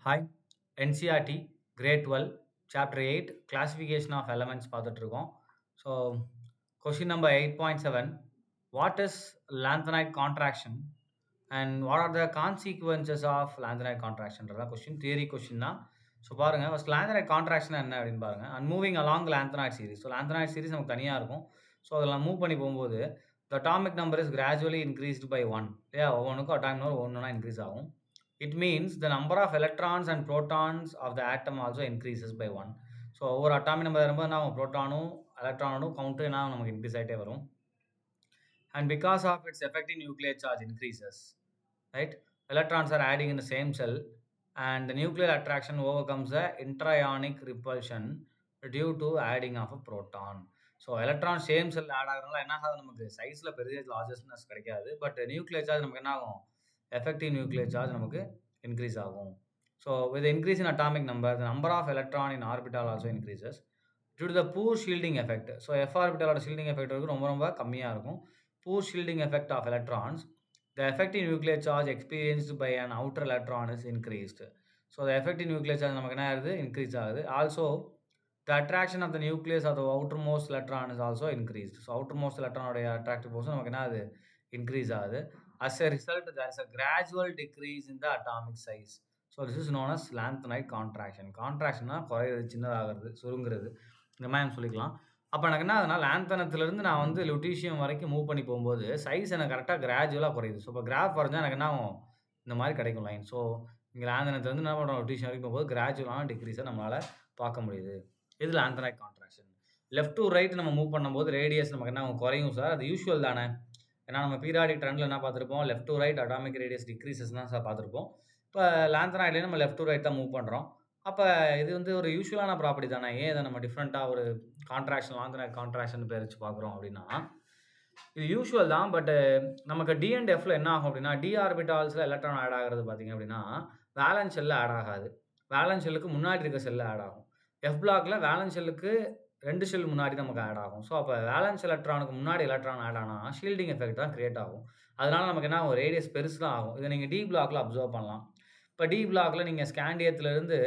Hi NCERT grade 12 chapter 8 classification of elements பார்த்துட்டு இருக்கோம். So question number 8.7 what is lanthanide contraction and what are the consequences of lanthanide கான்ட்ராக்ஷன்றதான் question. Theory question தான். So பாருங்கள், first lanthanide contraction என்ன அப்படின்னு பாருங்கள். And moving along lanthanide series. So lanthanide series நமக்கு தனியாக இருக்கும். ஸோ அதில் மூவ் பண்ணி போகும்போது the atomic number is gradually increased by 1 இல்லையா? ஒவ்வொன்றுக்கும் அட்டாமிக் நம்பர் ஒன்றுனா இன்க்ரீஸ் ஆகும். It means the number of electrons and protons of the atom also increases by 1. So over atomic number வரும்போது நான் புரோட்டானும் எலக்ட்ரானும் கவுண்ட் என்ன நமக்கு இன்க்ரீஸ் ஆகிட்டே வரும். And because of its effective nuclear charge increases, right? Electrons are adding in the same cell and the nuclear attraction overcomes the intrionic repulsion due to adding of a proton. So electron same shell add ஆகிறதுனால என்ன ஆகாது, நமக்கு சைஸில் பெரிய லார்ஜஸ்னஸ் கிடைக்காது. But nuclear charge நமக்கு என்ன ஆகும், effective nuclear charge நமக்கு increase ஆகும். So with the increase in atomic number, the number of electron in orbital also increases due to the poor shielding effect. So f orbital shielding effect ரொம்ப கம்மியாக இருக்கும். Poor shielding effect of electrons, the effective nuclear charge experienced by an outer electron is increased. So the effective nuclear charge நமக்கு என்ன ஆகுது, increase ஆகுது. Also the attraction of the nucleus of the outermost electron is also increased. So outermost electron உடைய attractive force நமக்கு என்ன ஆகுது, increase ஆகுது. As a result, there is a gradual decrease in the atomic size. So this is known as lanthanide contraction. Contractionனா குறையிறது, சின்னதாகிறது, சுருங்குறது, இந்த மாதிரி சொல்லிக்கலாம். அப்போ எனக்கு என்ன ஆகுதுன்னா, லாந்தனத்திலிருந்து நான் வந்து லுட்டீஷியம் வரைக்கும் மூவ் பண்ணி போகும்போது சைஸ் எனக்கு கரெக்டாக கிராஜுவலாக குறையுது. ஸோ இப்போ கிராஃப் வரைஞ்சா எனக்கு என்ன ஆகும், இந்த மாதிரி கிடைக்கும் லைன். ஸோ இங்கே லாந்தனத்திலேருந்து என்ன பண்ணுறோம், லுட்டீஷியம் வரைக்கும் போகும்போது கிராஜுவலான டிக்ரீஸை நம்மளால் பார்க்க முடியுது. இது lanthanide contraction. Left to right நம்ம மூவ் பண்ணும்போது ரேடியஸ் நமக்கு என்ன குறையும் சார், அது யூஷுவல் தானே. ஏன்னா நம்ம பீரியாடிக் ட்ரெண்டில் என்ன பார்த்துருப்போம், left to right atomic radius decreases தான் சார் பார்த்துருப்போம். இப்போ லாந்தனைட்லேயே நம்ம லெஃப்ட் டு ரைட் தான் மூவ் பண்ணுறோம். அப்போ இது வந்து ஒரு யூஷுவலான ப்ராப்பர்ட்டி தானே. ஏன் இதை நம்ம டிஃப்ரெண்ட்டாக ஒரு கான்ட்ராக்ஷன், லாந்தனைட் கான்ட்ராக்ஷன் பேர் வச்சு பார்க்குறோம் அப்படின்னா, இது யூஷுவல் தான். பட் நமக்கு டி அண்ட் எஃப்ல என்ன ஆகும் அப்படின்னா, டி ஆர்பிட்டால்ஸில் எலக்ட்ரான் ஆட் ஆகிறது பார்த்தீங்க அப்படின்னா வேலன்ஸ் செல்லில் ஆட் ஆகாது. வேலன்ஸ் செல்லுக்கு முன்னாடி இருக்க செல்லில் ஆட் ஆகும். எஃப் பிளாக்ல வேலன்ஸ் செல்லுக்கு 2 செல் முன்னாடி நமக்கு ஆட் ஆகும். ஸோ அப்போ வேலன்ஸ் எலக்ட்ரானுக்கு முன்னாடி எலக்ட்ரான் ஆட் ஆனால் ஷீல்டிங் எஃபெக்ட் தான் கிரியேட் ஆகும். அதனால நமக்கு என்ன ஆகும், ரேடியஸ் பெருசு தான் ஆகும். இதை நீங்கள் டி பிளாக்ல அப்சர்வ் பண்ணலாம். இப்போ டி பிளாக்ல நீங்கள் ஸ்காண்டியத்துலேருந்து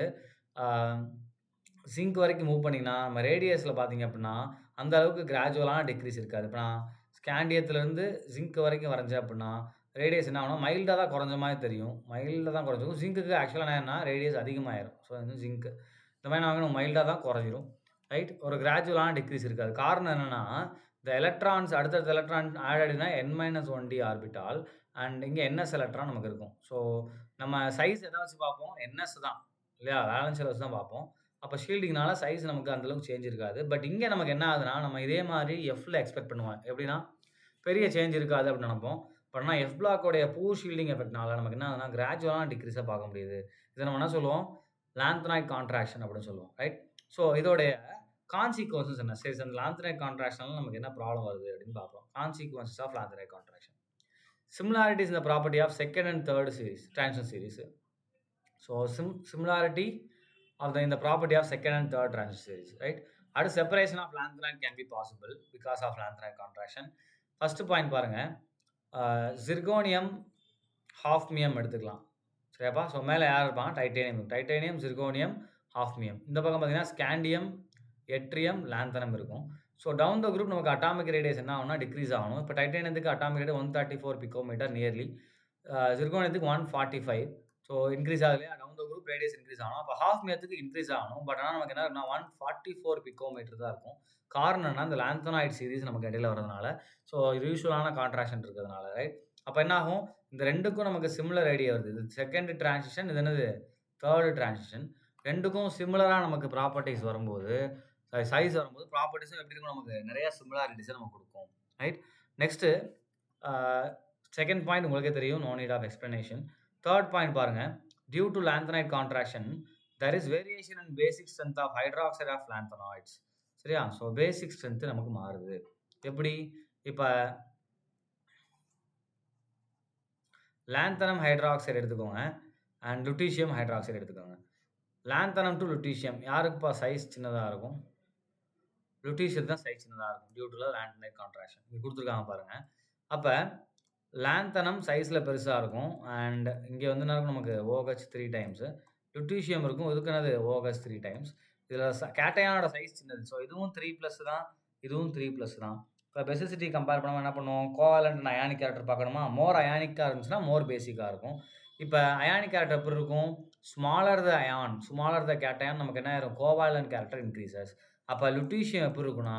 ஜிங்க் வரைக்கும் மூவ் பண்ணிங்கன்னா நம்ம ரேடியஸில் பார்த்தீங்க அப்படின்னா அந்த அளவுக்கு கிராஜுவலான டிக்ரீஸ் இருக்காது. இப்போ நான் ஸ்காண்டியத்துலேருந்து ஜிங்க் வரைக்கும் வரைஞ்சேன் அப்படின்னா ரேடியஸ் என்ன ஆகணும், மைல்டாக தான் குறைஞ்ச மாதிரி தெரியும். மைல்டாக தான் குறைஞ்சிருக்கும். ஜிங்க்குக்கு ஆக்சுவலாக என்ன ரேடியஸ் அதிகமாகிடும். ஸோ வந்து ஜிங்க்கு இந்த மாதிரி நான் மைல்டாக தான் குறைஞ்சிரும். ரைட், ஒரு கிராஜுவலான டிக்ரீஸ் இருக்காது. காரணம் என்னென்னா, இந்த எலக்ட்ரான்ஸ் அடுத்தடுத்த எலக்ட்ரான் ஆட் ஆகிடுனா n-1d ஆர்பிட்டால் அண்ட் இங்கே ns எலக்ட்ரான் நமக்கு இருக்கும். ஸோ நம்ம சைஸ் எதை வச்சு பார்ப்போம், ns தான் இல்லையா, வேலன்ஸ் வச்சு தான் பார்ப்போம். அப்போ ஷீல்டிங்னால சைஸ் நமக்கு அந்தளவுக்கு சேஞ்ச் இருக்காது. பட் இங்கே நமக்கு என்ன ஆகுதுன்னா, நம்ம இதே மாதிரி எஃப்ல எக்ஸ்பெக்ட் பண்ணுவோம். எப்படின்னா பெரிய சேஞ்ச் இருக்காது அப்படின்னு நினைப்போம். பட் ஆனால் எஃப் பிளாக்கோடைய பூர் ஷீல்டிங் எஃபெக்ட்னால நமக்கு என்ன ஆகுதுன்னா கிராஜுவலான டிக்ரீஸாக பார்க்க முடியுது. இதை நம்ம என்ன சொல்லுவோம், லாந்தனைட் கான்ட்ராக்ஷன் அப்படின்னு சொல்லுவோம். ரைட், ஸோ இதோடைய கான்சிக்வன்சஸ் என்ன, சரி அந்த லாந்தனைட் கான்ட்ராக்ஷனால நமக்கு என்ன ப்ராப்ளம் வருது அப்படின்னு பார்ப்போம். Consequences of lanthanide contraction. Similarities இந்த property of second and third series transition series. So similarity of the இந்த property of second and third transition series. Right, அடுத்து separation of lanthanide can be possible because of lanthanide contraction. First point பாருங்கள், zirconium hafnium எடுத்துக்கலாம். சரியாப்பா. So மேலே யார் இருப்பாங்க, titanium zirconium ஹாஃப்மியம். இந்த பக்கம் பார்த்தீங்கன்னா ஸ்காண்டியம் எட்ரியம் லாந்தனம் இருக்கும். ஸோ டவுன் த குரூப் நமக்கு அட்டாமிக் ரேடியஸ் என்ன ஆகும்னா டிக்ரீஸ் ஆகணும். இப்போ டைட்டேனியத்துக்கு அட்டாமிக் ரேடியஸ் 134 பிகோமீட்டர் நியர்லி, ஜிர்கோனியத்துக்கு 145. ஸோ இன்க்ரீஸ் ஆகுது இல்லையா, down the group radius increase ஆகணும். அப்போ ஹாஃப்மியத்துக்கு இன்க்ரீஸ் ஆகணும். பட் ஆனால் நமக்கு என்ன இருக்குன்னா 144 பிகோமீட்டர் தான் இருக்கும். காரணம் என்ன, இந்த லாந்தனாய்ட் சீரிஸ் நமக்கு இடையில வரதுனால. ஸோ யூஷுவலான கான்ட்ராக்ஷன் இருக்கிறதுனால. ரைட், அப்போ என்ன ஆகும், இந்த ரெண்டுக்கும் நமக்கு சிமிலர் ஐடியா வருது. இது செகண்ட் டிரான்சிஷன், இது என்னது தேர்ட் டிரான்சிஷன். ரெண்டுக்கும் சிமிலராக நமக்கு ப்ராப்பர்ட்டிஸ் வரும்போது, சைஸ் வரும்போது ப்ராப்பர்ட்டிஸும் எப்படி இருக்கும், நமக்கு நிறைய சிமிலாரிட்டிஸை நமக்கு கொடுக்கும். ரைட், நெக்ஸ்ட்டு செகண்ட் பாயிண்ட் உங்களுக்கே தெரியும், no need of explanation. Third point பாருங்கள், due to lanthanide contraction there is variation in basic strength of hydroxide of lanthanoids. சரியா. ஸோ பேசிக் ஸ்ட்ரென்த்து நமக்கு மாறுது. எப்படி, இப்போ லாந்தனம் ஹைட்ராக்சைடு எடுத்துக்கோங்க அண்ட் லுட்டீஷியம் ஹைட்ராக்சைடு எடுத்துக்கோங்க. லாந்தனம் டு லுட்டீஷியம் யாருக்குப்பா சைஸ் சின்னதாக இருக்கும், லுட்டீஷியம் தான் சைஸ் சின்னதாக இருக்கும் டியூ டு லாந்தனைட் கான்ட்ராக்ஷன். இது கொடுத்துருக்காங்க பாருங்கள். அப்போ லாந்தனம் சைஸில் பெருசாக இருக்கும் அண்ட் இங்கே வந்து நமக்கு OH 3 டைம்ஸு, லுட்டீசியம் இருக்கும். இதுக்கு என்னது OH 3 டைம்ஸ். இதில கேட்டயானோட சைஸ் சின்னது. ஸோ இதுவும் 3+ தான். இதுவும் 3+ தான். இப்போ பேசிசிட்டி கம்பேர் பண்ணும்போது என்ன பண்ணுவோம்? கோவாலன்ட் அண்ட் அயானிக் கேரக்டர் பார்க்கணுமா? மோர் அயானிக்கா இருந்துச்சுன்னா, மோர் பேசிக்கா இருக்கும். இப்ப அயானிக் கேரக்டர் எப்படி இருக்கும்? ஸ்மாலர் த அயான், ஸ்மாலர் த கேட்டயான் நமக்கு என்ன ஆயிரும்? கோவாலன்ட் கேரக்டர் இன்கிரீசஸ். அப்ப லுட்டீசியம் எப்படி இருக்கும்னா,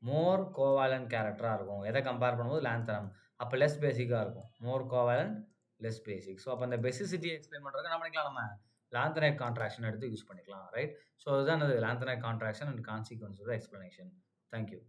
மோர் கோவாலன்ட் கேரக்டரா இருக்கும். எத கம்பேர் பண்ணும்போது லான்த்தனம். அப்ப லெஸ் பேசிக்கா இருக்கும். மோர் கோவாலன்ட், லெஸ் பேசிக். ஸோ அப்ப அந்த பேசிசிட்டிய எக்ஸ்பிளைன் பண்றதுக்கு என்ன பண்ணிக்கலாம் நம்ம? லாந்தனைட் கான்ட்ராக்ஷன் எடுத்து யூஸ் பண்ணிக்கலாம். ரைட்? ஸோ இதுதான் என்னது லாந்தனைட் கான்ட்ராக்ஷன் அண்ட் கான்சிக்வென்ஸோட எக்ஸ்ப்ளனேஷன். Thank you.